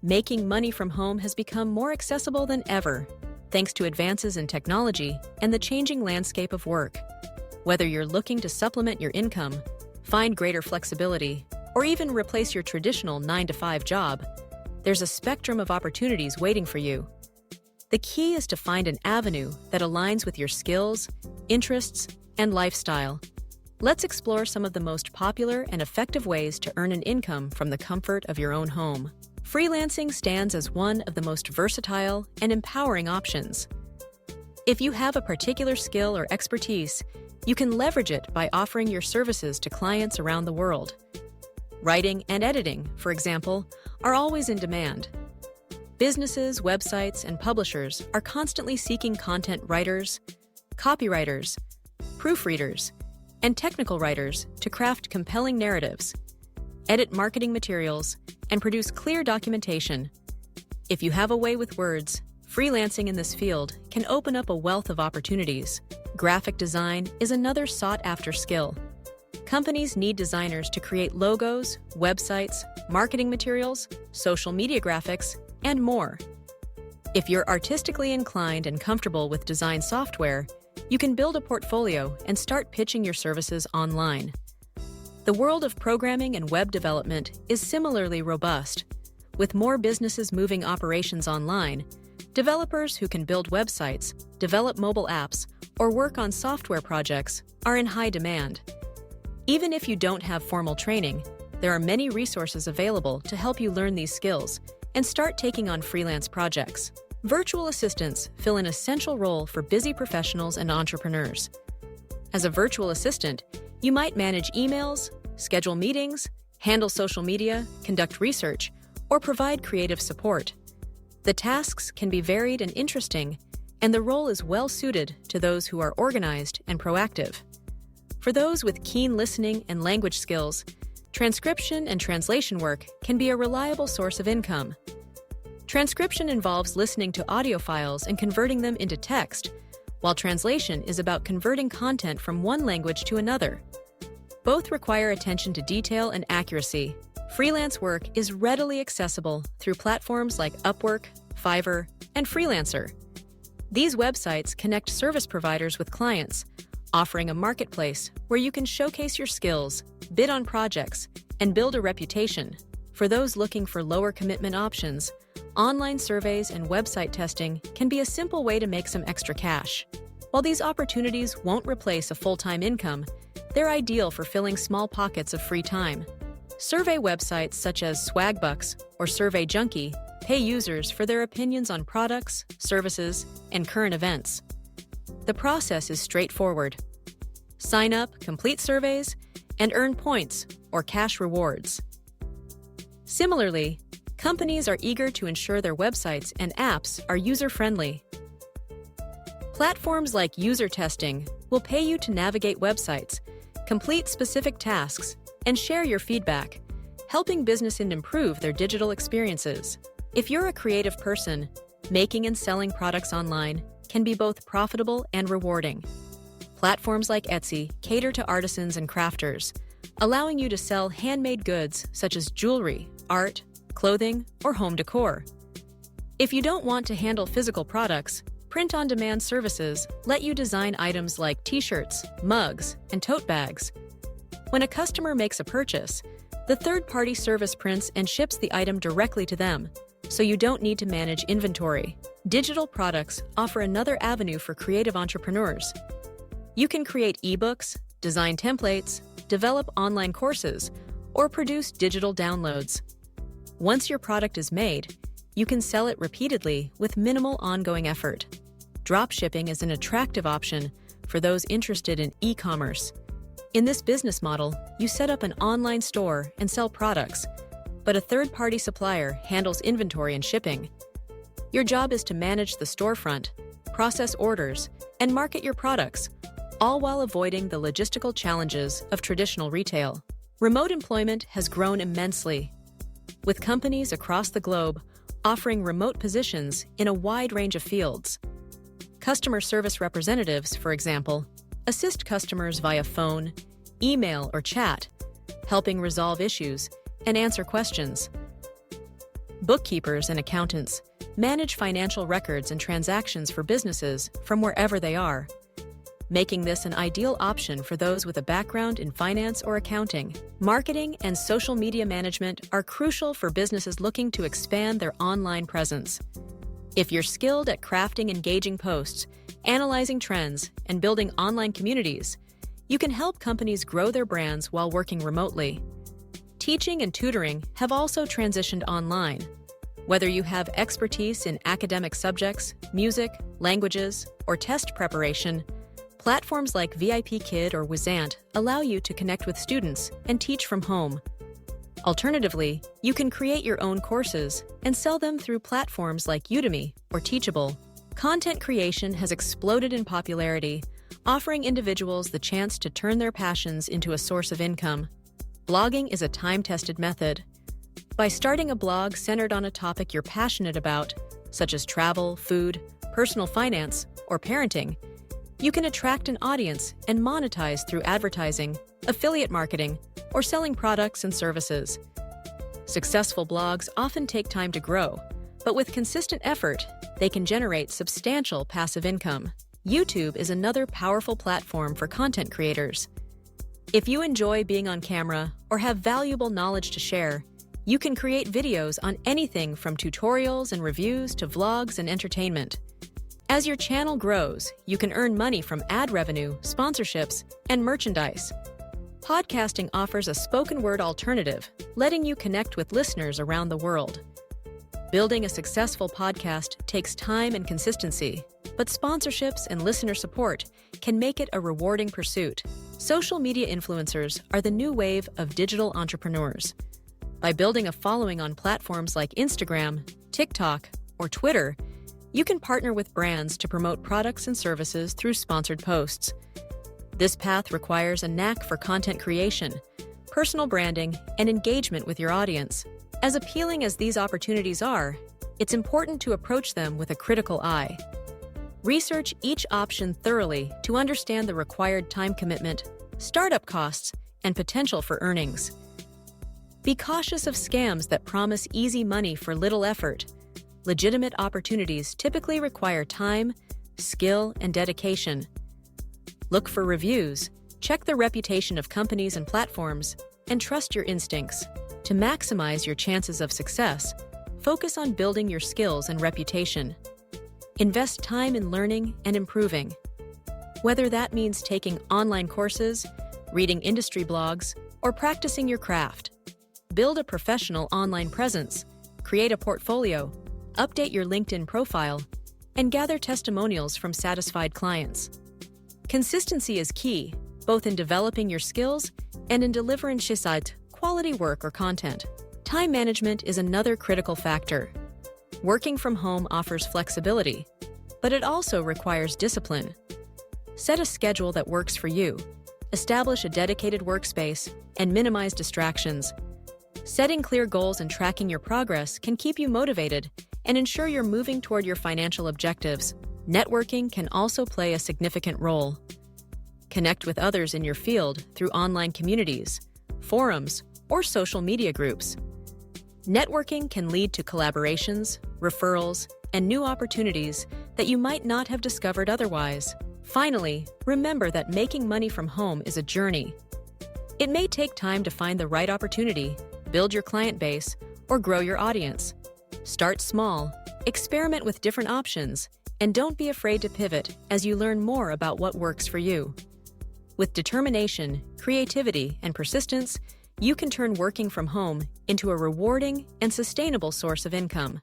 Making money from home has become more accessible than ever, thanks to advances in technology and the changing landscape of work. Whether you're looking to supplement your income, find greater flexibility, or even replace your traditional 9-to-5 job, there's a spectrum of opportunities waiting for you. The key is to find an avenue that aligns with your skills, interests, and lifestyle. Let's explore some of the most popular and effective ways to earn an income from the comfort of your own home. Freelancing stands as one of the most versatile and empowering options. If you have a particular skill or expertise, you can leverage it by offering your services to clients around the world. Writing and editing, for example, are always in demand. Businesses, websites, and publishers are constantly seeking content writers, copywriters, proofreaders, and technical writers to craft compelling narratives, edit marketing materials, and produce clear documentation. If you have a way with words, freelancing in this field can open up a wealth of opportunities. Graphic design is another sought-after skill. Companies need designers to create logos, websites, marketing materials, social media graphics, and more. If you're artistically inclined and comfortable with design software, you can build a portfolio and start pitching your services online. The world of programming and web development is similarly robust. With more businesses moving operations online, developers who can build websites, develop mobile apps, or work on software projects are in high demand. Even if you don't have formal training, there are many resources available to help you learn these skills and start taking on freelance projects. Virtual assistants fill an essential role for busy professionals and entrepreneurs. As a virtual assistant, you might manage emails, schedule meetings, handle social media, conduct research, or provide creative support. The tasks can be varied and interesting, and the role is well suited to those who are organized and proactive. For those with keen listening and language skills, transcription and translation work can be a reliable source of income. Transcription involves listening to audio files and converting them into text, while translation is about converting content from one language to another. Both require attention to detail and accuracy. Freelance work is readily accessible through platforms like Upwork, Fiverr, and Freelancer. These websites connect service providers with clients, offering a marketplace where you can showcase your skills, bid on projects, and build a reputation. For those looking for lower commitment options, online surveys and website testing can be a simple way to make some extra cash. While these opportunities won't replace a full-time income, they're ideal for filling small pockets of free time. Survey websites such as Swagbucks or Junkie pay users for their opinions on products, services, and current events. The process is straightforward. Sign up, complete surveys, and earn points or cash rewards. Similarly, companies are eager to ensure their websites and apps are user-friendly. Platforms like user testing will pay you to navigate websites, complete specific tasks, and share your feedback, helping businesses improve their digital experiences. If you're a creative person, making and selling products online can be both profitable and rewarding. Platforms like Etsy cater to artisans and crafters, allowing you to sell handmade goods such as jewelry, art, clothing, or home decor. If you don't want to handle physical products, print-on-demand services let you design items like t-shirts, mugs, and tote bags. When a customer makes a purchase, the third-party service prints and ships the item directly to them, so you don't need to manage inventory. Digital products offer another avenue for creative entrepreneurs. You can create ebooks, design templates, develop online courses, or produce digital downloads. Once your product is made, you can sell it repeatedly with minimal ongoing effort. Dropshipping is an attractive option for those interested in e-commerce. In this business model, you set up an online store and sell products, but a third-party supplier handles inventory and shipping. Your job is to manage the storefront, process orders, and market your products, all while avoiding the logistical challenges of traditional retail. Remote employment has grown immensely, with companies across the globe offering remote positions in a wide range of fields. Customer service representatives, for example, assist customers via phone, email, or chat, helping resolve issues and answer questions. Bookkeepers and accountants manage financial records and transactions for businesses from wherever they are, making this an ideal option for those with a background in finance or accounting. Marketing and social media management are crucial for businesses looking to expand their online presence. If you're skilled at crafting engaging posts, analyzing trends, and building online communities, you can help companies grow their brands while working remotely. Teaching and tutoring have also transitioned online. Whether you have expertise in academic subjects, music, languages, or test preparation, platforms like VIPKid or Wizant allow you to connect with students and teach from home. Alternatively, you can create your own courses and sell them through platforms like Udemy or Teachable. Content creation has exploded in popularity, offering individuals the chance to turn their passions into a source of income. Blogging is a time-tested method. By starting a blog centered on a topic you're passionate about, such as travel, food, personal finance, or parenting, you can attract an audience and monetize through advertising, affiliate marketing, or selling products and services. Successful blogs often take time to grow, but with consistent effort, they can generate substantial passive income. YouTube is another powerful platform for content creators. If you enjoy being on camera or have valuable knowledge to share, you can create videos on anything from tutorials and reviews to vlogs and entertainment. As your channel grows, you can earn money from ad revenue, sponsorships, and merchandise. Podcasting offers a spoken word alternative, letting you connect with listeners around the world. Building a successful podcast takes time and consistency, but sponsorships and listener support can make it a rewarding pursuit. Social media influencers are the new wave of digital entrepreneurs. By building a following on platforms like Instagram, TikTok, or Twitter, you can partner with brands to promote products and services through sponsored posts. This path requires a knack for content creation, personal branding, and engagement with your audience. As appealing as these opportunities are, it's important to approach them with a critical eye. Research each option thoroughly to understand the required time commitment, startup costs, and potential for earnings. Be cautious of scams that promise easy money for little effort. Legitimate opportunities typically require time, skill, and dedication. Look for reviews, check the reputation of companies and platforms, and trust your instincts. To maximize your chances of success, focus on building your skills and reputation. Invest time in learning and improving. Whether that means taking online courses, reading industry blogs, or practicing your craft. Build a professional online presence, create a portfolio, update your LinkedIn profile, and gather testimonials from satisfied clients. Consistency is key, both in developing your skills and in delivering quality work or content. Time management is another critical factor. Working from home offers flexibility, but it also requires discipline. Set a schedule that works for you. Establish a dedicated workspace and minimize distractions. Setting clear goals and tracking your progress can keep you motivated and ensure you're moving toward your financial objectives. Networking can also play a significant role. Connect with others in your field through online communities, forums, or social media groups. Networking can lead to collaborations, referrals, and new opportunities that you might not have discovered otherwise. Finally, remember that making money from home is a journey. It may take time to find the right opportunity, build your client base, or grow your audience. Start small, experiment with different options, and don't be afraid to pivot as you learn more about what works for you. With determination, creativity, and persistence, you can turn working from home into a rewarding and sustainable source of income.